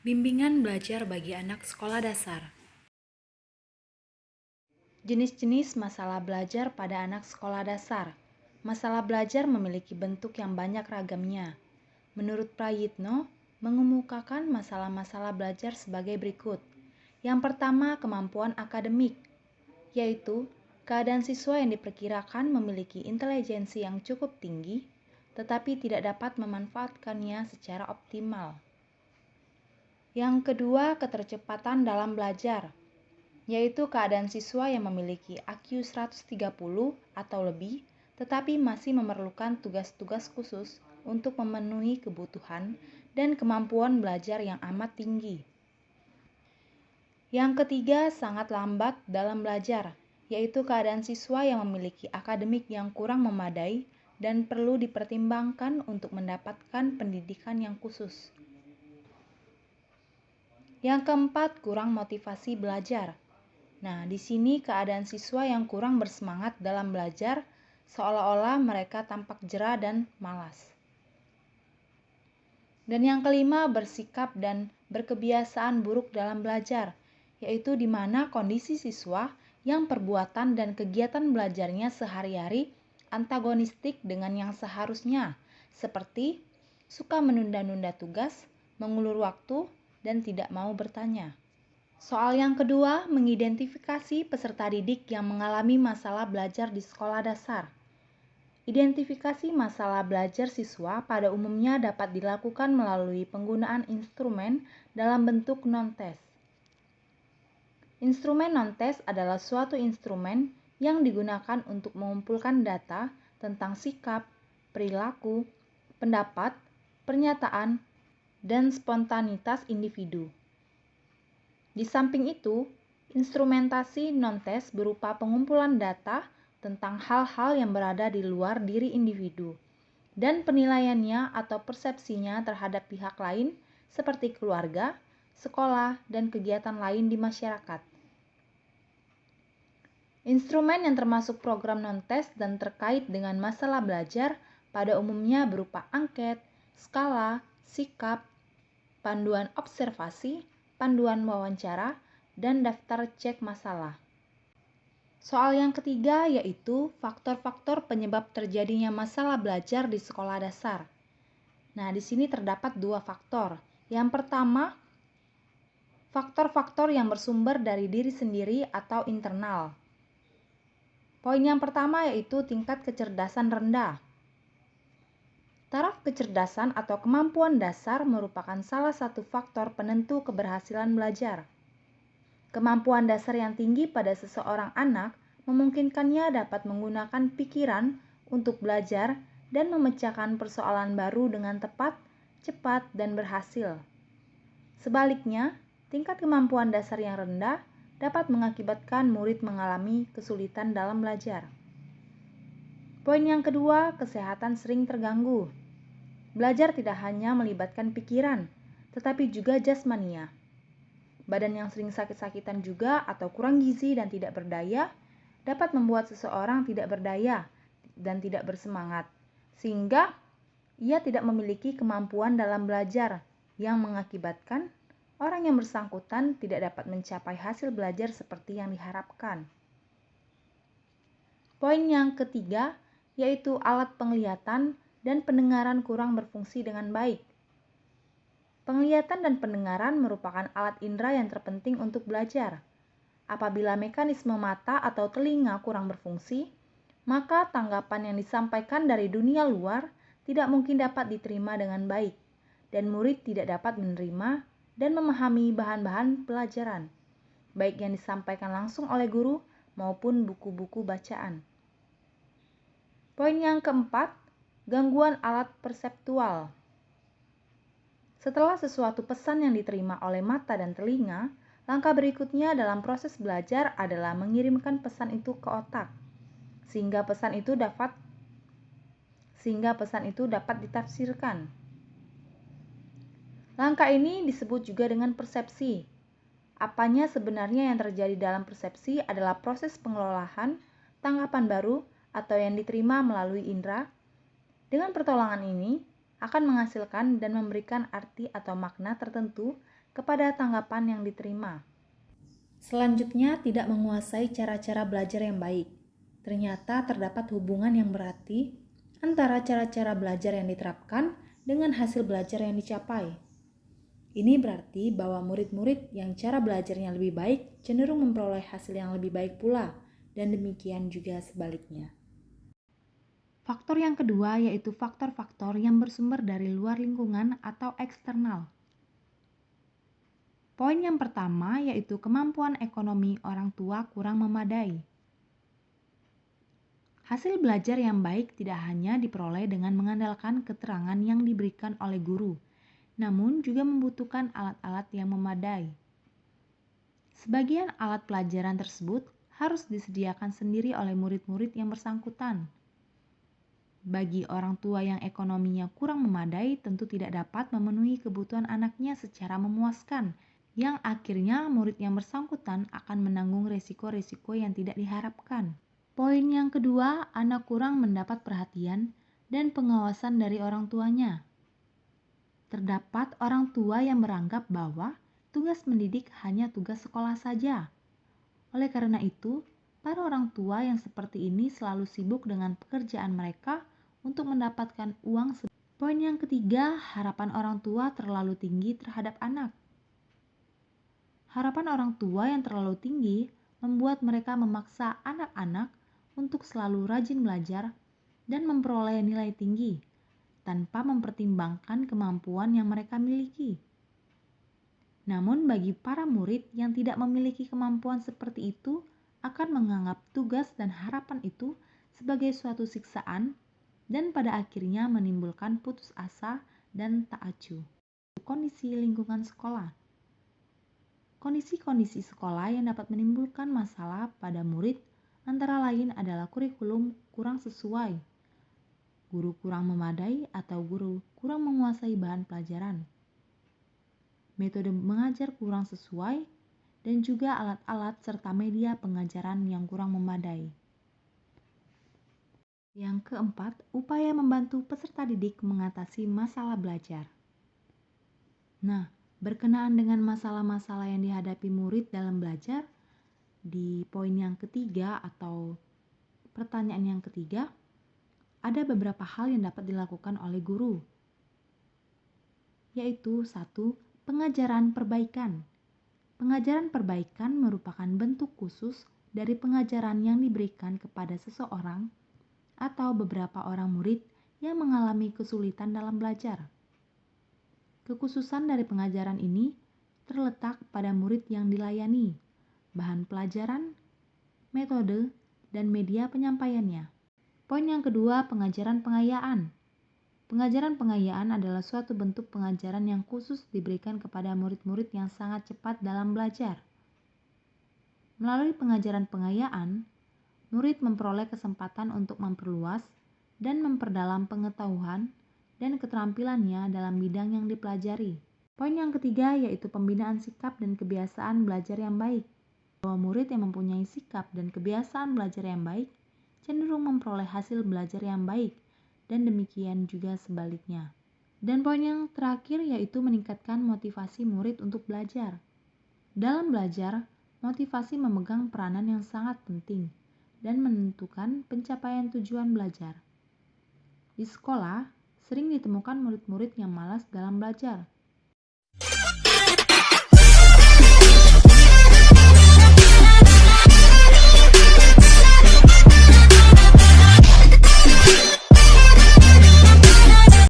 Bimbingan belajar bagi anak sekolah dasar. Jenis-jenis masalah belajar pada anak sekolah dasar. Masalah belajar memiliki bentuk yang banyak ragamnya. Menurut Prayitno, mengemukakan masalah-masalah belajar sebagai berikut. Yang pertama, kemampuan akademik, yaitu keadaan siswa yang diperkirakan memiliki intelijensi yang cukup tinggi, tetapi tidak dapat memanfaatkannya secara optimal. Yang kedua, ketercepatan dalam belajar, yaitu keadaan siswa yang memiliki IQ 130 atau lebih, tetapi masih memerlukan tugas-tugas khusus untuk memenuhi kebutuhan dan kemampuan belajar yang amat tinggi. Yang ketiga, sangat lambat dalam belajar, yaitu keadaan siswa yang memiliki akademik yang kurang memadai dan perlu dipertimbangkan untuk mendapatkan pendidikan yang khusus. Yang keempat, kurang motivasi belajar. Nah, di sini keadaan siswa yang kurang bersemangat dalam belajar, seolah-olah mereka tampak jera dan malas. Dan yang kelima, bersikap dan berkebiasaan buruk dalam belajar, yaitu di mana kondisi siswa yang perbuatan dan kegiatan belajarnya sehari-hari antagonistik dengan yang seharusnya, seperti suka menunda-nunda tugas, mengulur waktu, dan tidak mau bertanya. Soal yang kedua, mengidentifikasi peserta didik yang mengalami masalah belajar di sekolah dasar. Identifikasi masalah belajar siswa pada umumnya dapat dilakukan melalui penggunaan instrumen dalam bentuk non-tes. Instrumen non-tes adalah suatu instrumen yang digunakan untuk mengumpulkan data tentang sikap, perilaku, pendapat, pernyataan, dan spontanitas individu. Di samping itu, instrumentasi non-tes berupa pengumpulan data tentang hal-hal yang berada di luar diri individu dan penilaiannya atau persepsinya terhadap pihak lain seperti keluarga, sekolah, dan kegiatan lain di masyarakat. Instrumen yang termasuk program non-tes dan terkait dengan masalah belajar pada umumnya berupa angket, skala, sikap, panduan observasi, panduan wawancara, dan daftar cek masalah. Soal yang ketiga yaitu faktor-faktor penyebab terjadinya masalah belajar di sekolah dasar. Nah, di sini terdapat dua faktor. Yang pertama, faktor-faktor yang bersumber dari diri sendiri atau internal. Poin yang pertama yaitu tingkat kecerdasan rendah. Taraf kecerdasan atau kemampuan dasar merupakan salah satu faktor penentu keberhasilan belajar. Kemampuan dasar yang tinggi pada seseorang anak memungkinkannya dapat menggunakan pikiran untuk belajar dan memecahkan persoalan baru dengan tepat, cepat, dan berhasil. Sebaliknya, tingkat kemampuan dasar yang rendah dapat mengakibatkan murid mengalami kesulitan dalam belajar. Poin yang kedua, kesehatan sering terganggu. Belajar tidak hanya melibatkan pikiran, tetapi juga jasmania. Badan yang sering sakit-sakitan juga atau kurang gizi dan tidak berdaya dapat membuat seseorang tidak berdaya dan tidak bersemangat, sehingga ia tidak memiliki kemampuan dalam belajar yang mengakibatkan orang yang bersangkutan tidak dapat mencapai hasil belajar seperti yang diharapkan. Poin yang ketiga yaitu alat penglihatan dan pendengaran kurang berfungsi dengan baik. Penglihatan dan pendengaran merupakan alat indera yang terpenting untuk belajar. Apabila mekanisme mata atau telinga kurang berfungsi, maka tanggapan yang disampaikan dari dunia luar tidak mungkin dapat diterima dengan baik, dan murid tidak dapat menerima dan memahami bahan-bahan pelajaran, baik yang disampaikan langsung oleh guru maupun buku-buku bacaan. Poin yang keempat, gangguan alat perseptual. Setelah sesuatu pesan yang diterima oleh mata dan telinga, langkah berikutnya dalam proses belajar adalah mengirimkan pesan itu ke otak, sehingga pesan itu dapat ditafsirkan. Langkah ini disebut juga dengan persepsi. Apanya sebenarnya yang terjadi dalam persepsi adalah proses pengelolaan tanggapan baru atau yang diterima melalui indera. Dengan pertolongan ini akan menghasilkan dan memberikan arti atau makna tertentu kepada tanggapan yang diterima. Selanjutnya, tidak menguasai cara-cara belajar yang baik. Ternyata terdapat hubungan yang berarti antara cara-cara belajar yang diterapkan dengan hasil belajar yang dicapai. Ini berarti bahwa murid-murid yang cara belajarnya lebih baik cenderung memperoleh hasil yang lebih baik pula, dan demikian juga sebaliknya. Faktor yang kedua yaitu faktor-faktor yang bersumber dari luar lingkungan atau eksternal. Poin yang pertama yaitu kemampuan ekonomi orang tua kurang memadai. Hasil belajar yang baik tidak hanya diperoleh dengan mengandalkan keterangan yang diberikan oleh guru, namun juga membutuhkan alat-alat yang memadai. Sebagian alat pelajaran tersebut harus disediakan sendiri oleh murid-murid yang bersangkutan. Bagi orang tua yang ekonominya kurang memadai, tentu tidak dapat memenuhi kebutuhan anaknya secara memuaskan, yang akhirnya murid yang bersangkutan akan menanggung resiko-resiko yang tidak diharapkan. Poin yang kedua, anak kurang mendapat perhatian dan pengawasan dari orang tuanya. Terdapat orang tua yang beranggap bahwa tugas mendidik hanya tugas sekolah saja. Oleh karena itu, para orang tua yang seperti ini selalu sibuk dengan pekerjaan mereka untuk mendapatkan uang. Poin yang ketiga, harapan orang tua terlalu tinggi terhadap anak. Harapan orang tua yang terlalu tinggi membuat mereka memaksa anak-anak untuk selalu rajin belajar dan memperoleh nilai tinggi, tanpa mempertimbangkan kemampuan yang mereka miliki. Namun bagi para murid yang tidak memiliki kemampuan seperti itu, akan menganggap tugas dan harapan itu sebagai suatu siksaan dan pada akhirnya menimbulkan putus asa dan tak acuh. Kondisi lingkungan sekolah. Kondisi-kondisi sekolah yang dapat menimbulkan masalah pada murid antara lain adalah kurikulum kurang sesuai, guru kurang memadai atau guru kurang menguasai bahan pelajaran, metode mengajar kurang sesuai, dan juga alat-alat serta media pengajaran yang kurang memadai. Yang keempat, upaya membantu peserta didik mengatasi masalah belajar. Nah, berkenaan dengan masalah-masalah yang dihadapi murid dalam belajar, di poin yang ketiga atau pertanyaan yang ketiga, ada beberapa hal yang dapat dilakukan oleh guru, yaitu 1. Pengajaran perbaikan. Pengajaran perbaikan merupakan bentuk khusus dari pengajaran yang diberikan kepada seseorang atau beberapa orang murid yang mengalami kesulitan dalam belajar. Kekhususan dari pengajaran ini terletak pada murid yang dilayani, bahan pelajaran, metode, dan media penyampaiannya. Poin yang kedua, pengajaran pengayaan. Pengajaran pengayaan adalah suatu bentuk pengajaran yang khusus diberikan kepada murid-murid yang sangat cepat dalam belajar. Melalui pengajaran pengayaan, murid memperoleh kesempatan untuk memperluas dan memperdalam pengetahuan dan keterampilannya dalam bidang yang dipelajari. Poin yang ketiga yaitu pembinaan sikap dan kebiasaan belajar yang baik. Bahwa murid yang mempunyai sikap dan kebiasaan belajar yang baik cenderung memperoleh hasil belajar yang baik, dan demikian juga sebaliknya. Dan poin yang terakhir yaitu meningkatkan motivasi murid untuk belajar. Dalam belajar, motivasi memegang peranan yang sangat penting dan menentukan pencapaian tujuan belajar. Di sekolah, sering ditemukan murid-murid yang malas dalam belajar,